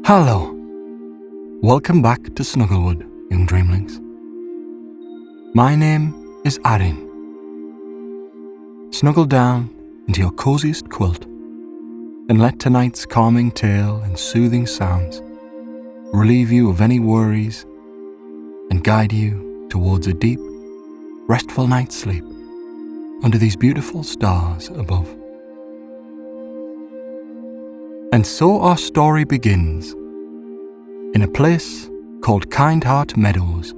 Hello. Welcome back to Snugglewood, young Dreamlynx. My name is Arin. Snuggle down into your coziest quilt and let tonight's calming tale and soothing sounds relieve you of any worries and guide you towards a deep, restful night's sleep under these beautiful stars above. And so our story begins in a place called Kindheart Meadows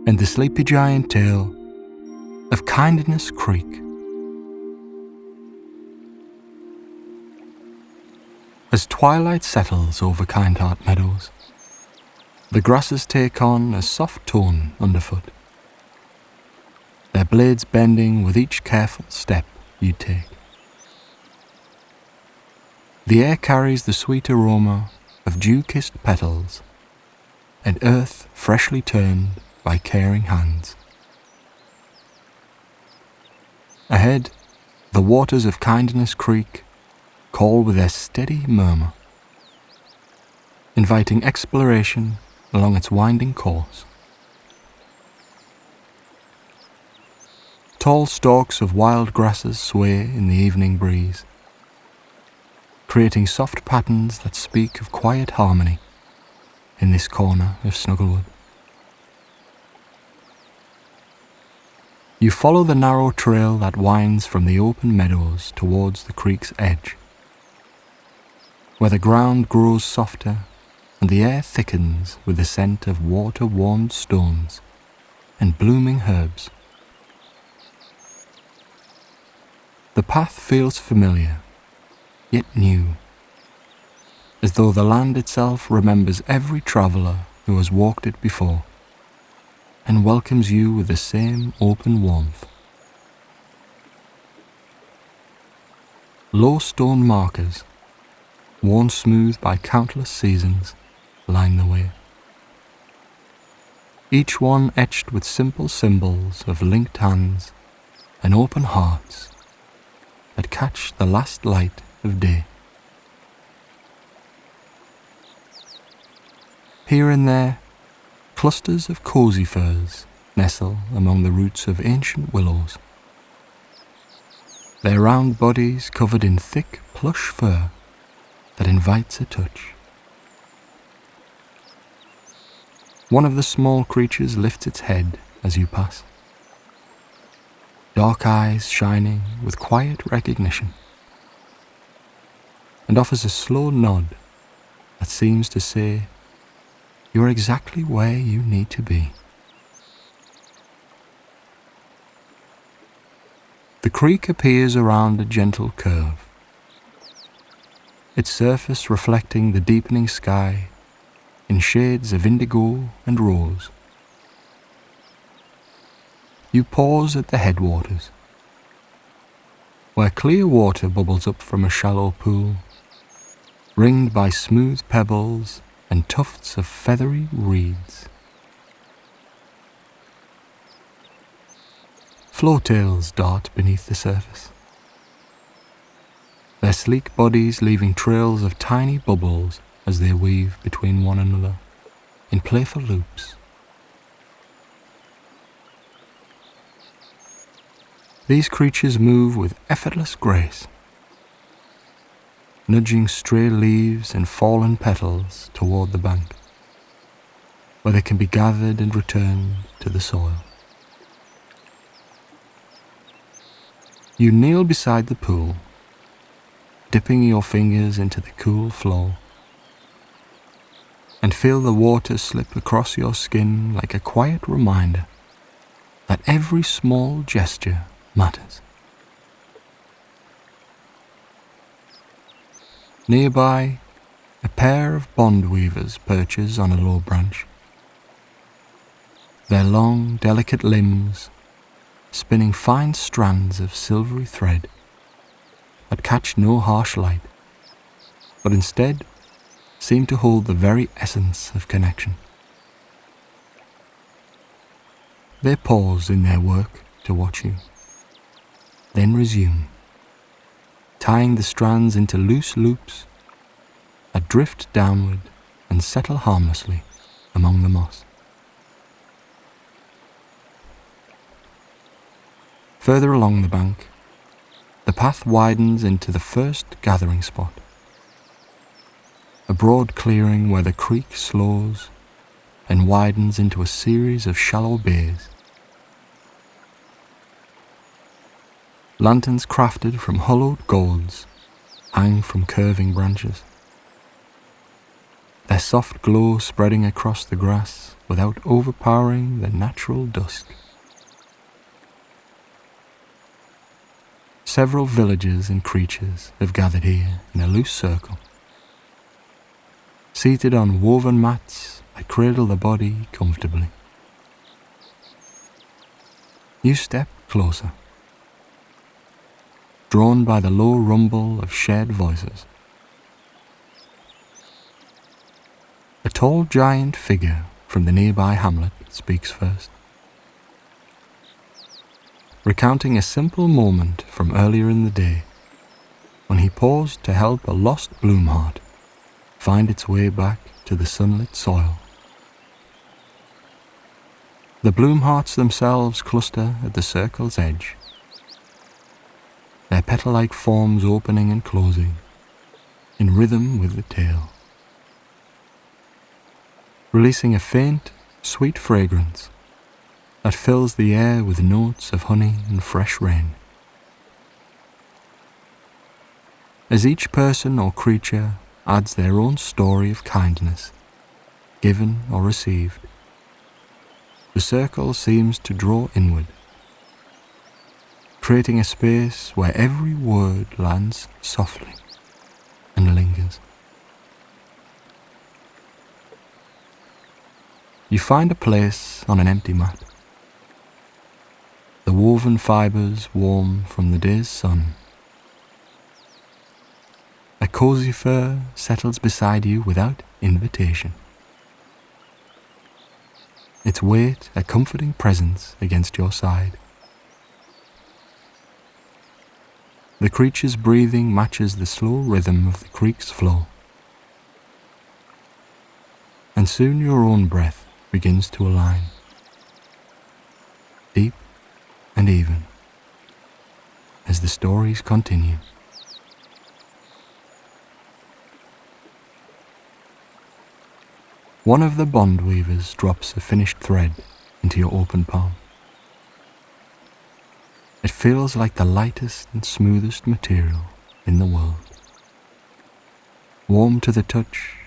and the sleepy giant tale of Kindness Creek. As twilight settles over Kindheart Meadows, the grasses take on a soft tone underfoot, their blades bending with each careful step you take. The air carries the sweet aroma of dew-kissed petals and earth freshly turned by caring hands. Ahead, the waters of Kindness Creek call with their steady murmur, inviting exploration along its winding course. Tall stalks of wild grasses sway in the evening breeze, creating soft patterns that speak of quiet harmony in this corner of Snugglewood. You follow the narrow trail that winds from the open meadows towards the creek's edge, where the ground grows softer and the air thickens with the scent of water-warmed stones and blooming herbs. The path feels familiar, yet new, as though the land itself remembers every traveller who has walked it before and welcomes you with the same open warmth. Low stone markers, worn smooth by countless seasons, line the way, each one etched with simple symbols of linked hands and open hearts that catch the last light of day. Here and there, clusters of cozy firs nestle among the roots of ancient willows, their round bodies covered in thick plush fur that invites a touch. One of the small creatures lifts its head as you pass, dark eyes shining with quiet recognition, and offers a slow nod that seems to say, "You're exactly where you need to be." The creek appears around a gentle curve, its surface reflecting the deepening sky in shades of indigo and rose. You pause at the headwaters, where clear water bubbles up from a shallow pool, ringed by smooth pebbles and tufts of feathery reeds. Flowtails dart beneath the surface, their sleek bodies leaving trails of tiny bubbles as they weave between one another in playful loops. These creatures move with effortless grace, nudging stray leaves and fallen petals toward the bank, where they can be gathered and returned to the soil. You kneel beside the pool, dipping your fingers into the cool flow, and feel the water slip across your skin like a quiet reminder that every small gesture matters. Nearby, a pair of bond weavers perches on a low branch, their long, delicate limbs spinning fine strands of silvery thread that catch no harsh light, but instead seem to hold the very essence of connection. They pause in their work to watch you, then resume, tying the strands into loose loops that drift downward and settle harmlessly among the moss. Further along the bank, the path widens into the first gathering spot, a broad clearing where the creek slows and widens into a series of shallow bays. Lanterns crafted from hollowed golds hang from curving branches, their soft glow spreading across the grass without overpowering the natural dusk. Several villagers and creatures have gathered here in a loose circle, seated on woven mats that cradle the body comfortably. You step closer, drawn by the low rumble of shared voices. A tall giant figure from the nearby hamlet speaks first, recounting a simple moment from earlier in the day when he paused to help a lost bloomheart find its way back to the sunlit soil. The bloomhearts themselves cluster at the circle's edge, their petal-like forms opening and closing in rhythm with the tale, releasing a faint, sweet fragrance that fills the air with notes of honey and fresh rain. As each person or creature adds their own story of kindness, given or received, the circle seems to draw inward, creating a space where every word lands softly and lingers. You find a place on an empty mat, the woven fibres warm from the day's sun. A cozy fur settles beside you without invitation, its weight a comforting presence against your side. The creature's breathing matches the slow rhythm of the creek's flow, and soon your own breath begins to align, deep and even, as the stories continue. One of the bond weavers drops a finished thread into your open palm. It feels like the lightest and smoothest material in the world, warm to the touch,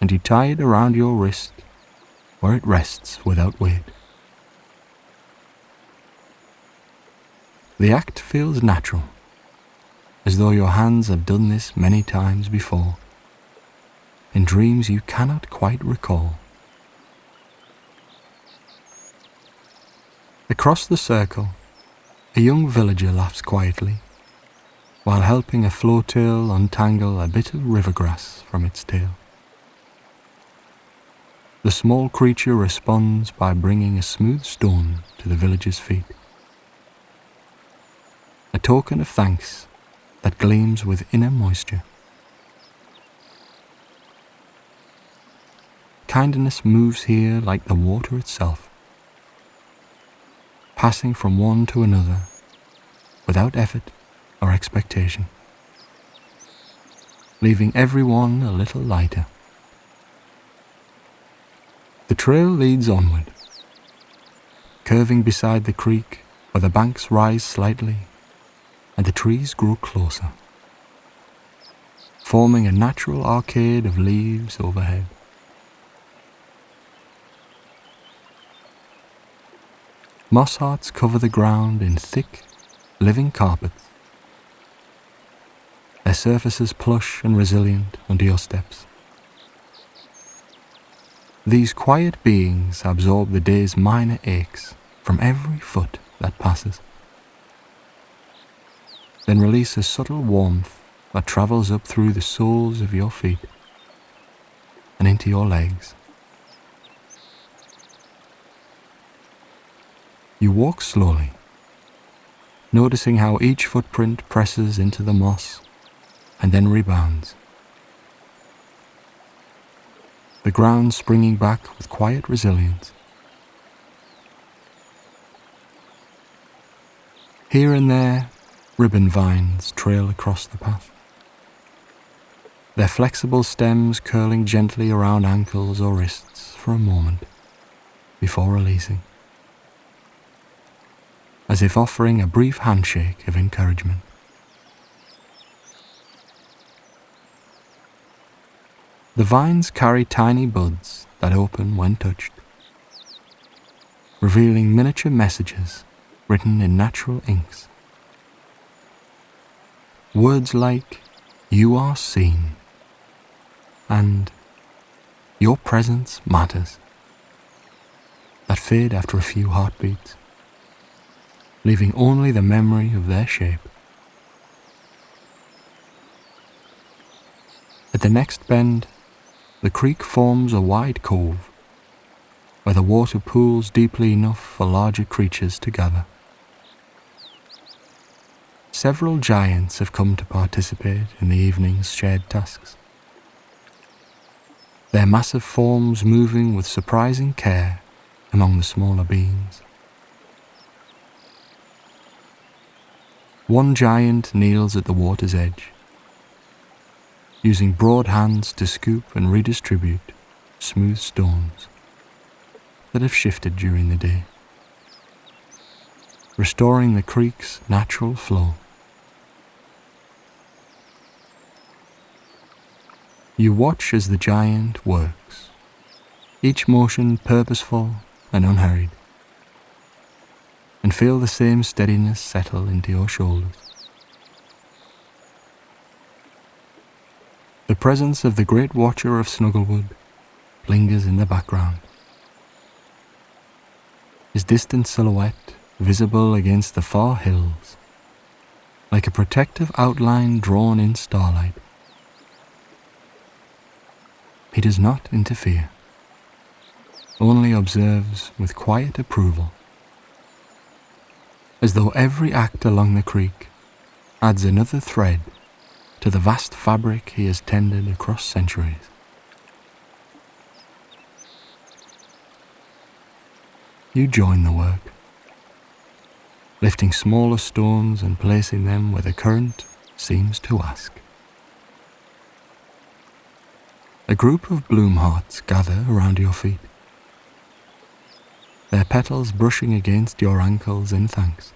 and you tie it around your wrist where it rests without weight. The act feels natural, as though your hands have done this many times before, in dreams you cannot quite recall. Across the circle, a young villager laughs quietly, while helping a flowtail untangle a bit of rivergrass from its tail. The small creature responds by bringing a smooth stone to the villager's feet, a token of thanks that gleams with inner moisture. Kindness moves here like the water itself, passing from one to another without effort or expectation, leaving everyone a little lighter. The trail leads onward, curving beside the creek where the banks rise slightly and the trees grow closer, forming a natural arcade of leaves overhead. Moss hearts cover the ground in thick, living carpets, their surfaces plush and resilient under your steps. These quiet beings absorb the day's minor aches from every foot that passes, then release a subtle warmth that travels up through the soles of your feet and into your legs. You walk slowly, noticing how each footprint presses into the moss and then rebounds, the ground springing back with quiet resilience. Here and there, ribbon vines trail across the path, their flexible stems curling gently around ankles or wrists for a moment before releasing, as if offering a brief handshake of encouragement. The vines carry tiny buds that open when touched, revealing miniature messages written in natural inks. Words like, "You are seen," and "Your presence matters," that fade after a few heartbeats, leaving only the memory of their shape. At the next bend, the creek forms a wide cove, where the water pools deeply enough for larger creatures to gather. Several giants have come to participate in the evening's shared tasks, their massive forms moving with surprising care among the smaller beings. One giant kneels at the water's edge, using broad hands to scoop and redistribute smooth stones that have shifted during the day, restoring the creek's natural flow. You watch as the giant works, each motion purposeful and unhurried, and feel the same steadiness settle into your shoulders. The presence of the great watcher of Snugglewood lingers in the background, his distant silhouette visible against the far hills, like a protective outline drawn in starlight. He does not interfere, only observes with quiet approval, as though every act along the creek adds another thread to the vast fabric he has tended across centuries. You join the work, lifting smaller stones and placing them where the current seems to ask. A group of bloom hearts gather around your feet, their petals brushing against your ankles in thanks.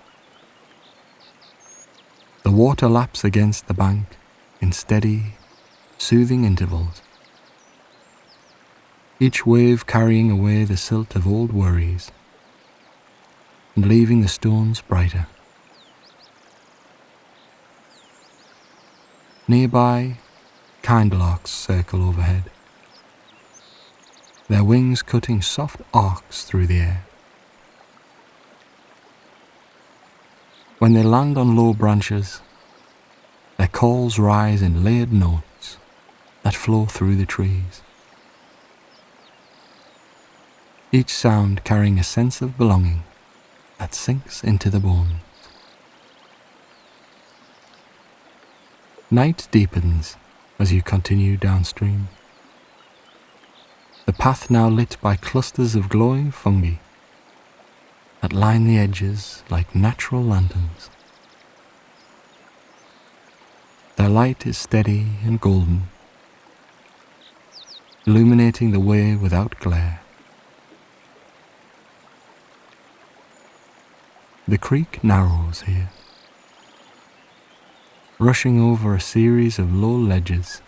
The water laps against the bank in steady, soothing intervals, each wave carrying away the silt of old worries and leaving the stones brighter. Nearby, kind larks circle overhead, their wings cutting soft arcs through the air. When they land on low branches, their calls rise in layered notes that flow through the trees, each sound carrying a sense of belonging that sinks into the bones. Night deepens as you continue downstream, the path now lit by clusters of glowing fungi that line the edges like natural lanterns. Their light is steady and golden, illuminating the way without glare. The creek narrows here, rushing over a series of low ledges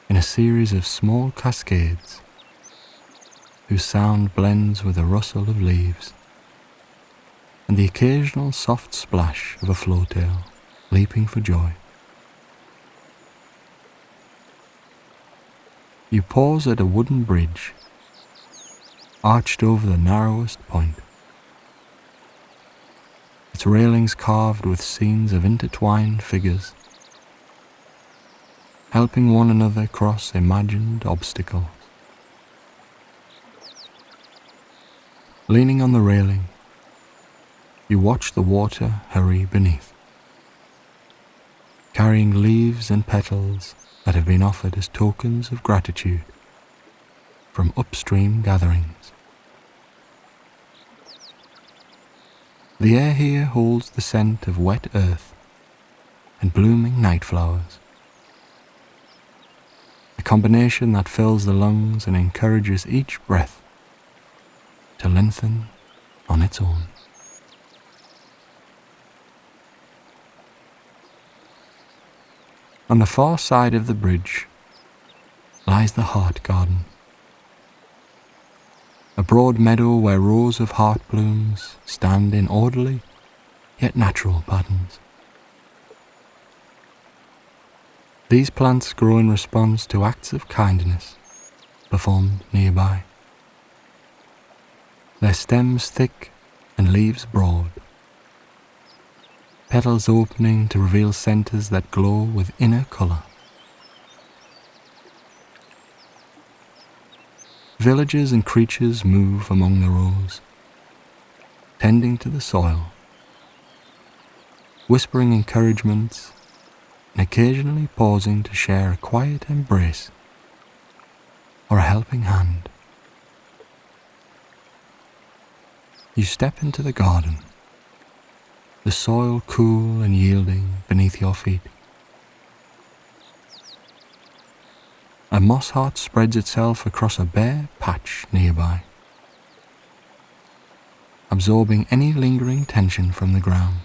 in a series of small cascades whose sound blends with the rustle of leaves and the occasional soft splash of a flowtail leaping for joy. You pause at a wooden bridge arched over the narrowest point, its railings carved with scenes of intertwined figures, helping one another cross imagined obstacles. Leaning on the railing, you watch the water hurry beneath, carrying leaves and petals that have been offered as tokens of gratitude from upstream gatherings. The air here holds the scent of wet earth and blooming night flowers, a combination that fills the lungs and encourages each breath to lengthen on its own. On the far side of the bridge lies the heart garden, a broad meadow where rows of heart blooms stand in orderly yet natural patterns. These plants grow in response to acts of kindness performed nearby, their stems thick and leaves broad, petals opening to reveal centers that glow with inner color. Villagers and creatures move among the rows, tending to the soil, whispering encouragements and occasionally pausing to share a quiet embrace or a helping hand. You step into the garden, the soil cool and yielding beneath your feet. A moss heart spreads itself across a bare patch nearby, absorbing any lingering tension from the ground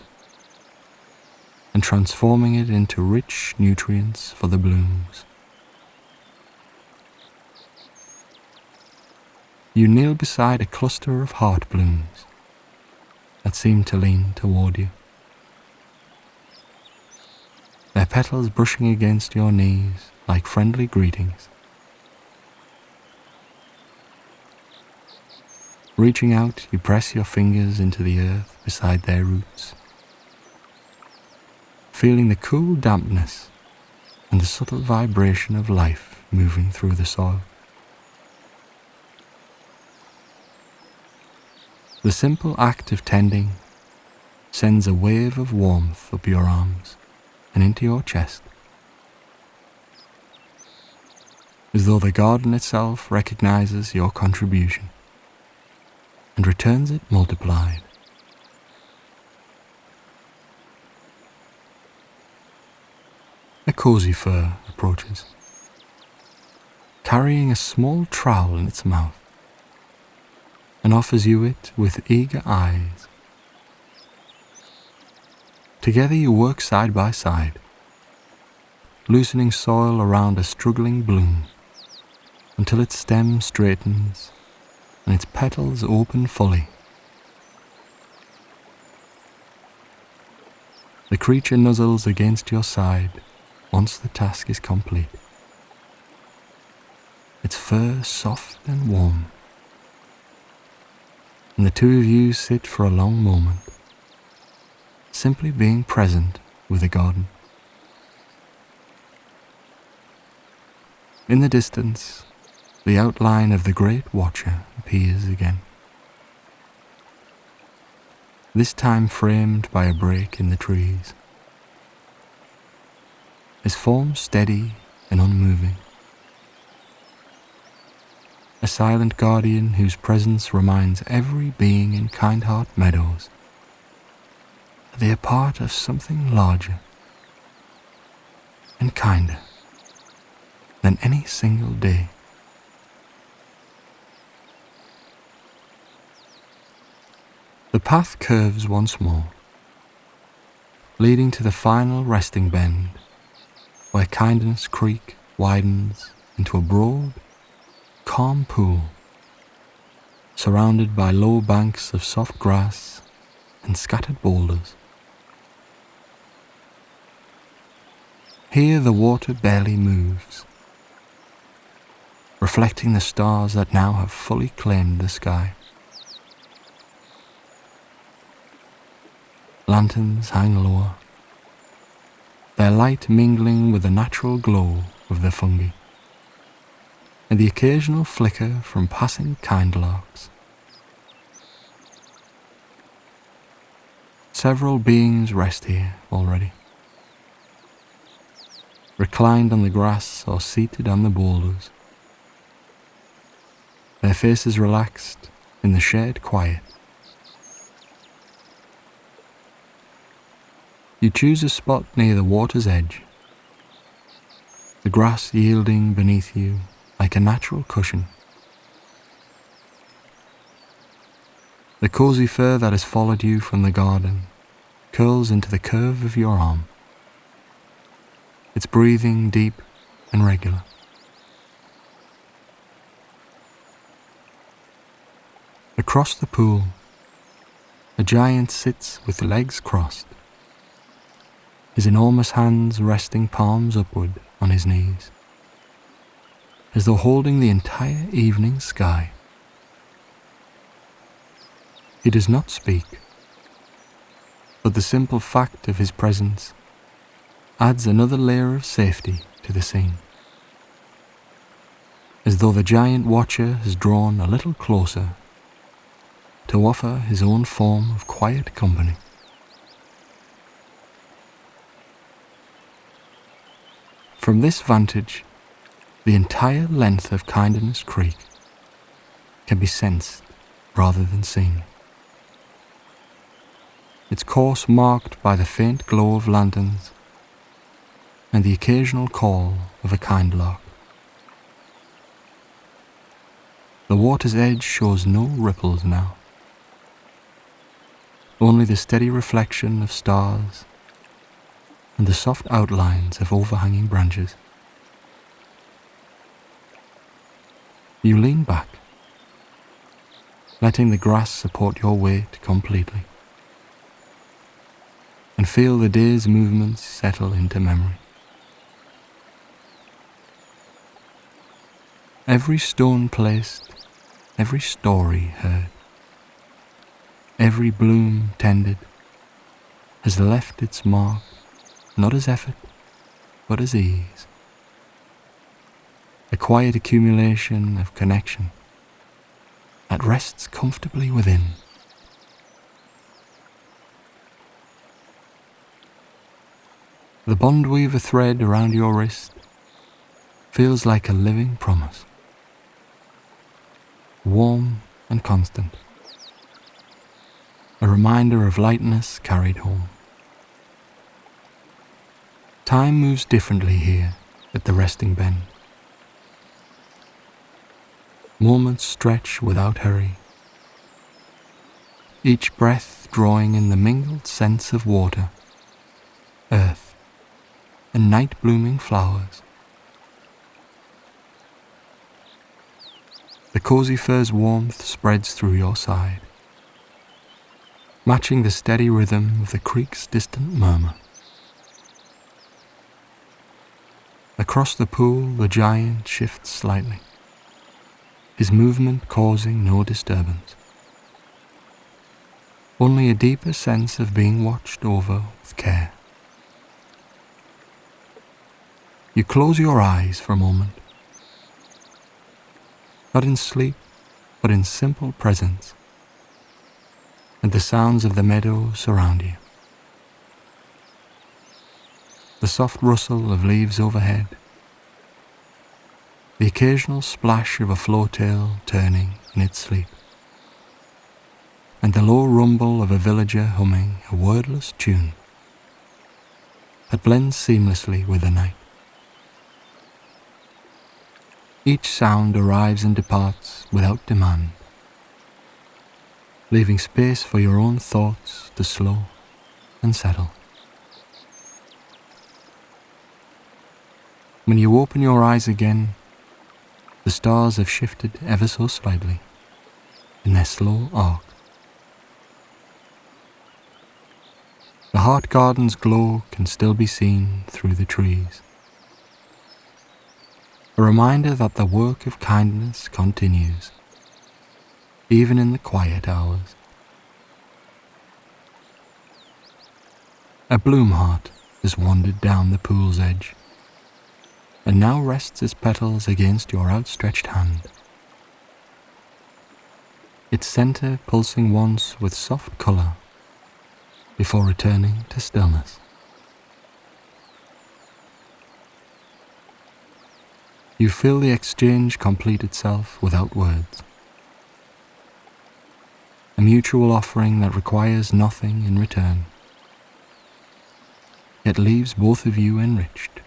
and transforming it into rich nutrients for the blooms. You kneel beside a cluster of heart blooms that seem to lean toward you, their petals brushing against your knees like friendly greetings. Reaching out, you press your fingers into the earth beside their roots, feeling the cool dampness and the subtle vibration of life moving through the soil. The simple act of tending sends a wave of warmth up your arms and into your chest, as though the garden itself recognizes your contribution and returns it multiplied. A cozy fur approaches, carrying a small trowel in its mouth, and offers you it with eager eyes. Together you work side by side, loosening soil around a struggling bloom until its stem straightens and its petals open fully. The creature nuzzles against your side once the task is complete, its fur soft and warm, and the two of you sit for a long moment, simply being present with the garden. In the distance, the outline of the Great Watcher appears again, this time framed by a break in the trees, his form steady and unmoving, a silent guardian whose presence reminds every being in Kindheart Meadows that they are part of something larger and kinder than any single day. The path curves once more, leading to the final resting bend where Kindness Creek widens into a broad, calm pool surrounded by low banks of soft grass and scattered boulders. Here the water barely moves, reflecting the stars that now have fully claimed the sky. Lanterns hang lower, their light mingling with the natural glow of the fungi and the occasional flicker from passing kindlarks. Several beings rest here already, reclined on the grass or seated on the boulders, their faces relaxed in the shared quiet. You choose a spot near the water's edge, the grass yielding beneath you like a natural cushion. The cozy fur that has followed you from the garden curls into the curve of your arm, its breathing deep and regular. Across the pool, a giant sits with legs crossed, his enormous hands resting palms upward on his knees, as though holding the entire evening sky. He does not speak, but the simple fact of his presence adds another layer of safety to the scene, as though the giant watcher has drawn a little closer to offer his own form of quiet company. From this vantage, the entire length of Kindness Creek can be sensed rather than seen, its course marked by the faint glow of lanterns and the occasional call of a kind lark. The water's edge shows no ripples now, only the steady reflection of stars and the soft outlines of overhanging branches. You lean back, letting the grass support your weight completely, and feel the day's movements settle into memory. Every stone placed, every story heard, every bloom tended has left its mark, not as effort, but as ease. A quiet accumulation of connection that rests comfortably within. The bond weaver thread around your wrist feels like a living promise, warm and constant, a reminder of lightness carried home. Time moves differently here at the resting bend. Moments stretch without hurry, each breath drawing in the mingled scents of water, earth, and night-blooming flowers. The cozy fur's warmth spreads through your side, matching the steady rhythm of the creek's distant murmur. Across the pool, the giant shifts slightly, his movement causing no disturbance, only a deeper sense of being watched over with care. You close your eyes for a moment, not in sleep, but in simple presence, and the sounds of the meadow surround you. The soft rustle of leaves overhead, the occasional splash of a flowtail turning in its sleep, and the low rumble of a villager humming a wordless tune that blends seamlessly with the night. Each sound arrives and departs without demand, leaving space for your own thoughts to slow and settle. When you open your eyes again, the stars have shifted ever so slightly in their slow arc. The heart garden's glow can still be seen through the trees, a reminder that the work of kindness continues, even in the quiet hours. A bloom heart has wandered down the pool's edge, and now rests its petals against your outstretched hand, its center pulsing once with soft color before returning to stillness. You feel the exchange complete itself without words, a mutual offering that requires nothing in return, yet leaves both of you enriched.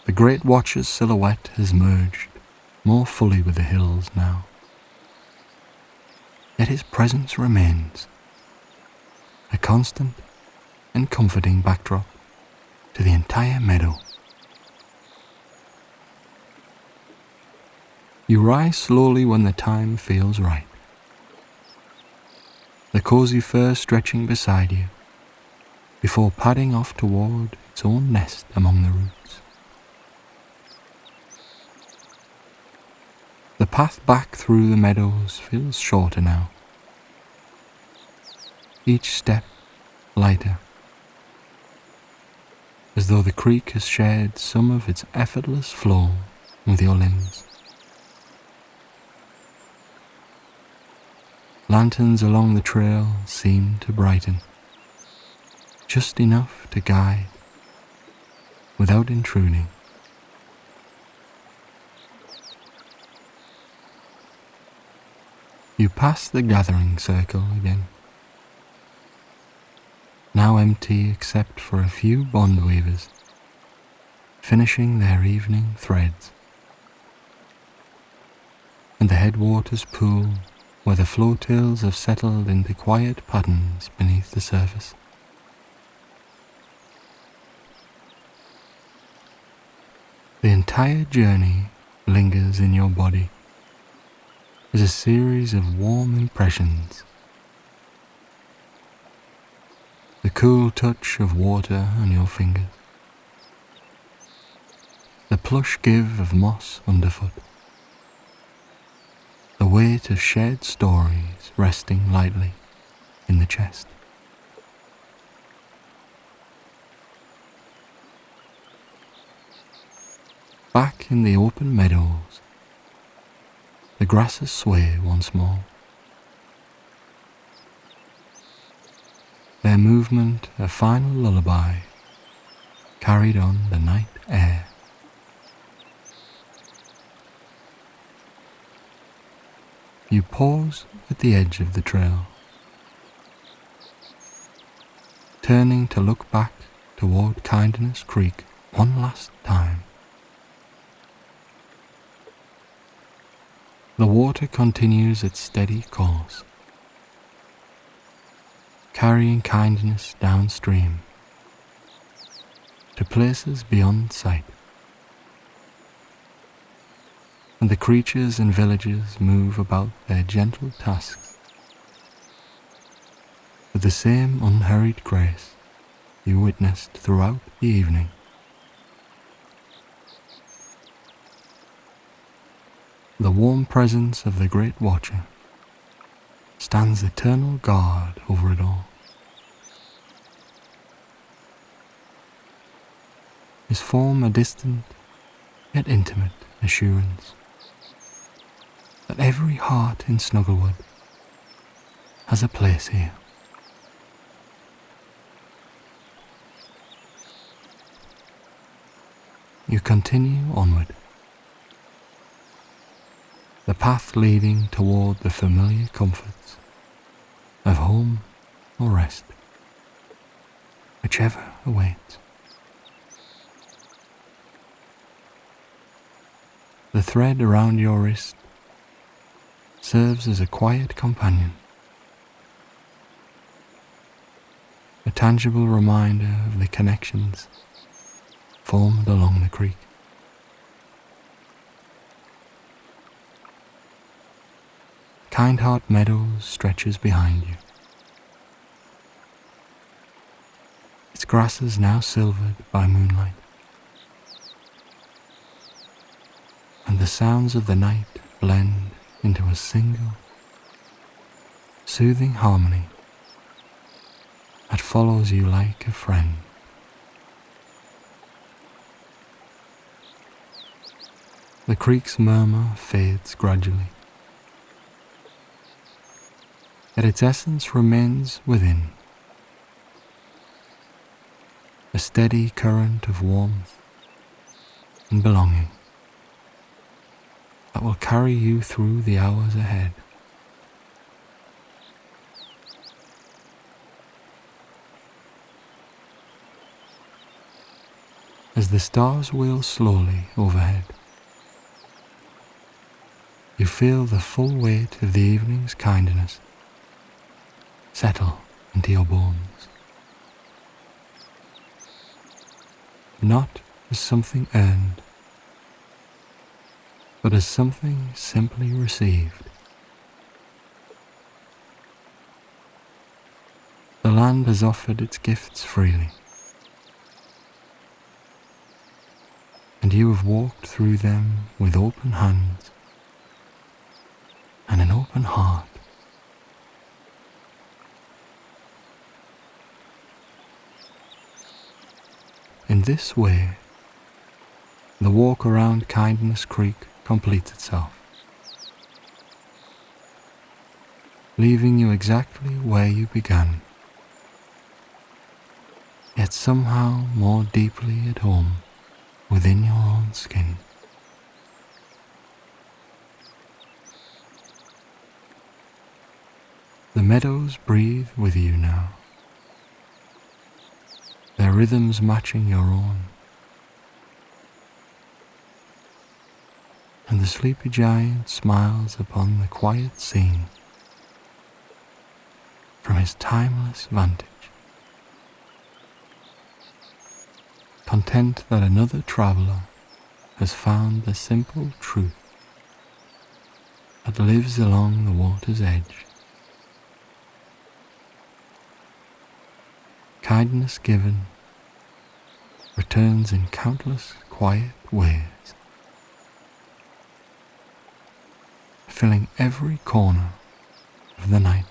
The Great Watcher's silhouette has merged more fully with the hills now, yet his presence remains, a constant and comforting backdrop to the entire meadow. You rise slowly when the time feels right, the cozy fur stretching beside you before padding off toward its own nest among the roots. The path back through the meadows feels shorter now, each step lighter, as though the creek has shared some of its effortless flow with your limbs. Lanterns along the trail seem to brighten, just enough to guide without intruding. You pass the gathering circle again, now empty except for a few bond weavers finishing their evening threads, and the headwaters pool where the flowtails have settled into quiet patterns beneath the surface. The entire journey lingers in your body as a series of warm impressions. The cool touch of water on your fingers, the plush give of moss underfoot, the weight of shared stories resting lightly in the chest. Back in the open meadows, the grasses sway once more, their movement a final lullaby carried on the night air. You pause at the edge of the trail, turning to look back toward Kindness Creek one last time. The water continues its steady course, carrying kindness downstream to places beyond sight, and the creatures and villagers move about their gentle tasks with the same unhurried grace you witnessed throughout the evening. The warm presence of the Great Watcher stands eternal guard over it all. His form a distant yet intimate assurance that every heart in Snugglewood has a place here. You continue onward, the path leading toward the familiar comforts of home or rest, whichever awaits. The thread around your wrist serves as a quiet companion, a tangible reminder of the connections formed along the creek. Kindheart Meadows stretches behind you, its grasses now silvered by moonlight, and the sounds of the night blend into a single, soothing harmony that follows you like a friend. The creek's murmur fades gradually, yet its essence remains within, a steady current of warmth and belonging, that will carry you through the hours ahead. As the stars wheel slowly overhead, you feel the full weight of the evening's kindness settle into your bones. Not as something earned, but as something simply received. The land has offered its gifts freely, and you have walked through them with open hands and an open heart. In this way, the walk around Kindness Creek completes itself, leaving you exactly where you began, yet somehow more deeply at home within your own skin. The meadows breathe with you now, their rhythms matching your own, and the sleepy giant smiles upon the quiet scene from his timeless vantage, content that another traveller has found the simple truth that lives along the water's edge. Kindness given returns in countless quiet ways, filling every corner of the night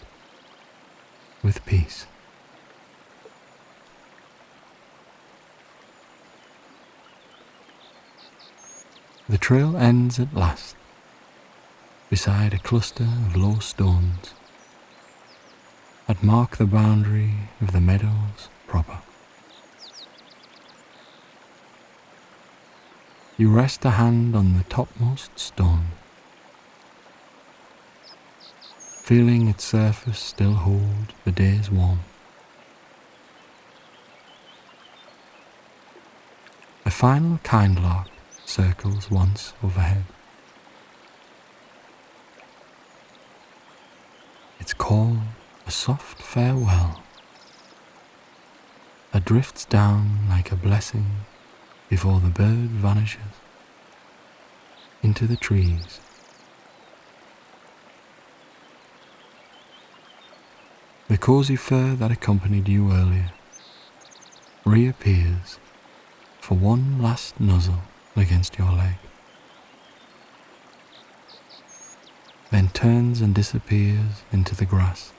with peace. The trail ends at last beside a cluster of low stones that mark the boundary of the meadows proper. You rest a hand on the topmost stone, feeling its surface still hold the day's warmth. A final kind lark circles once overhead, its call a soft farewell that drifts down like a blessing before the bird vanishes into the trees. The cozy fur that accompanied you earlier reappears for one last nuzzle against your leg, then turns and disappears into the grass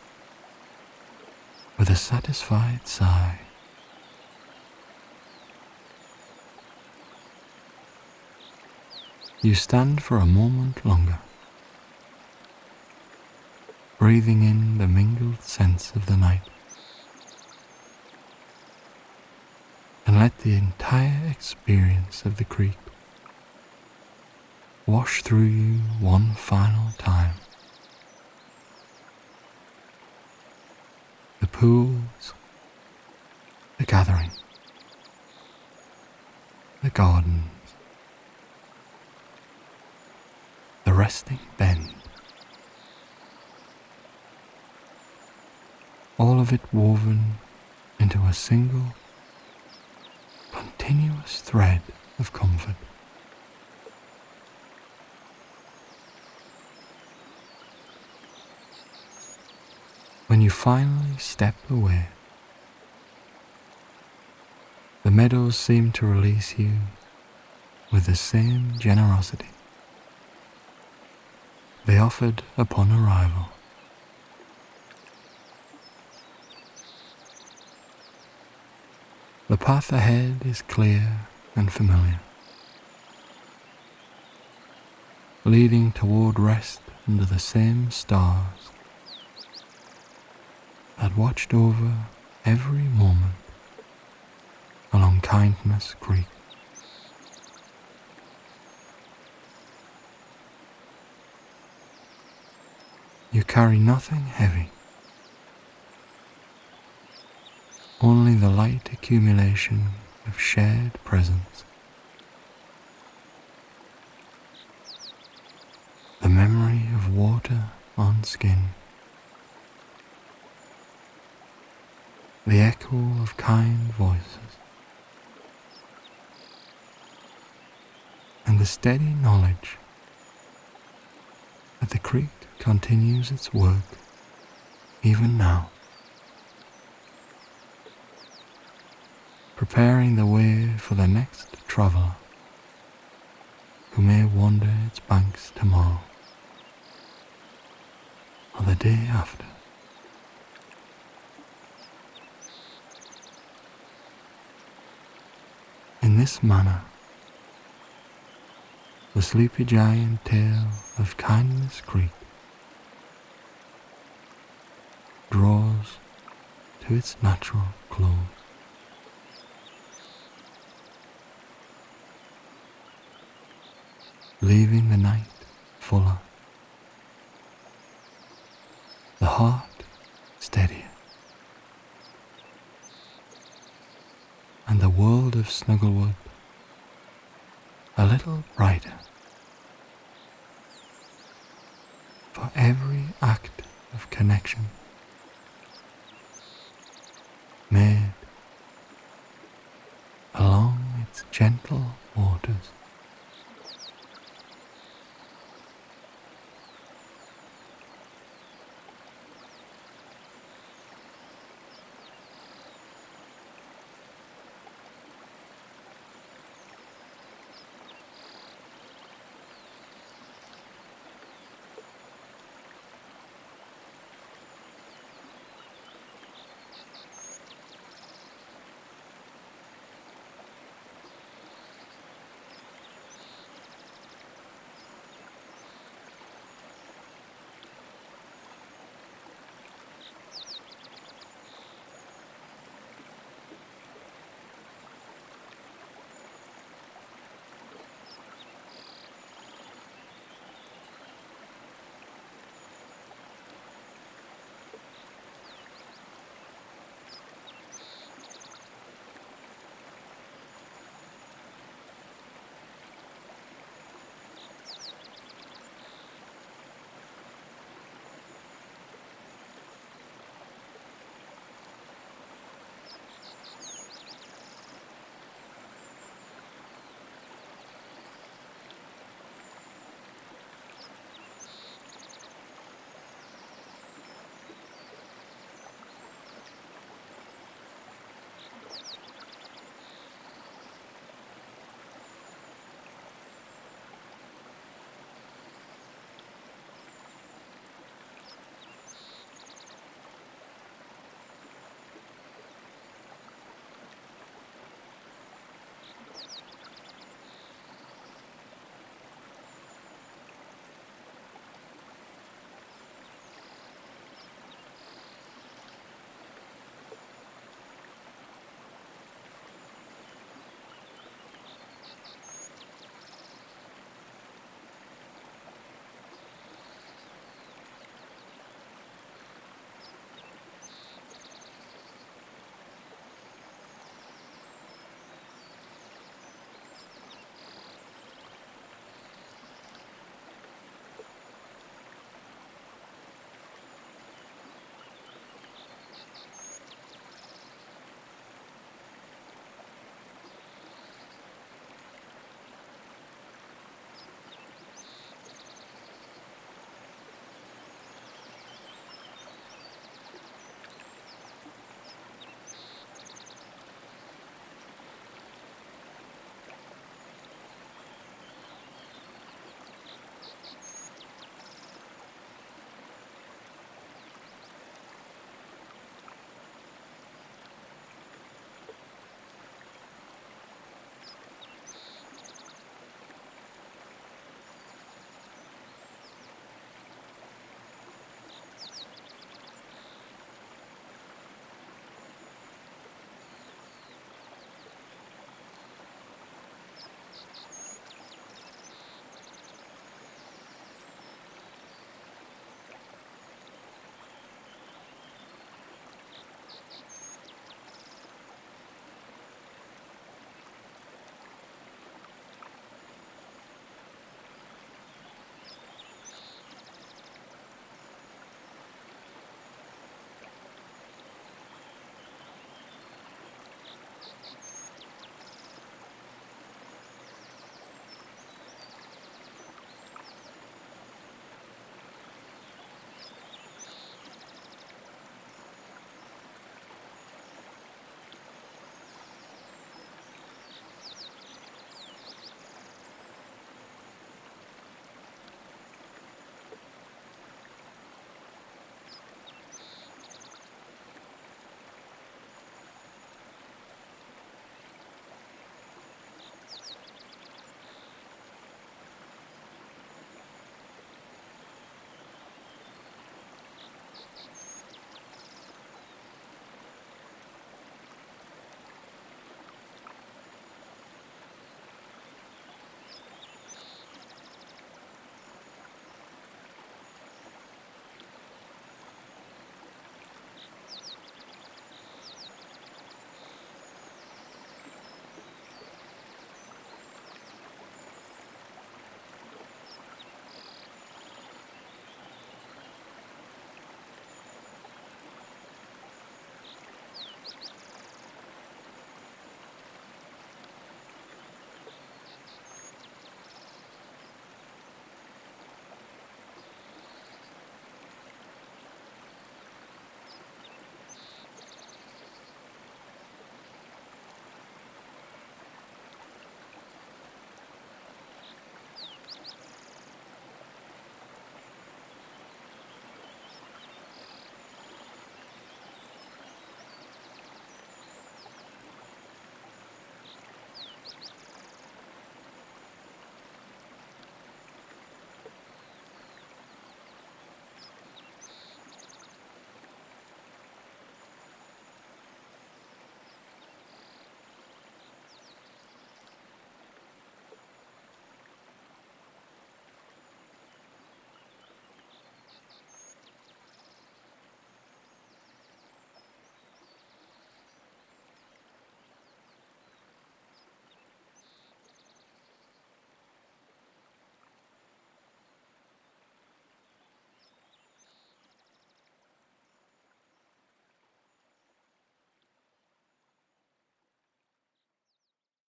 with a satisfied sigh. You stand for a moment longer, breathing in the mingled scents of the night, and let the entire experience of the creek wash through you one final time. The pools, the gathering, the gardens, the resting bend, all of it woven into a single, continuous thread of comfort. When you finally step away, the meadows seem to release you with the same generosity they offered upon arrival. The path ahead is clear and familiar, leading toward rest under the same stars that watched over every moment along Kindness Creek. You carry nothing heavy, only the light accumulation of shared presence, the memory of water on skin, the echo of kind voices, and the steady knowledge that the creek continues its work even now, preparing the way for the next traveller who may wander its banks tomorrow or the day after. In this manner, the sleepy giant tale of Kindness Creek draws to its natural close. Leaving the night fuller, the heart steadier, and the world of Snugglewood a little brighter for every act of connection made along its gentle waters.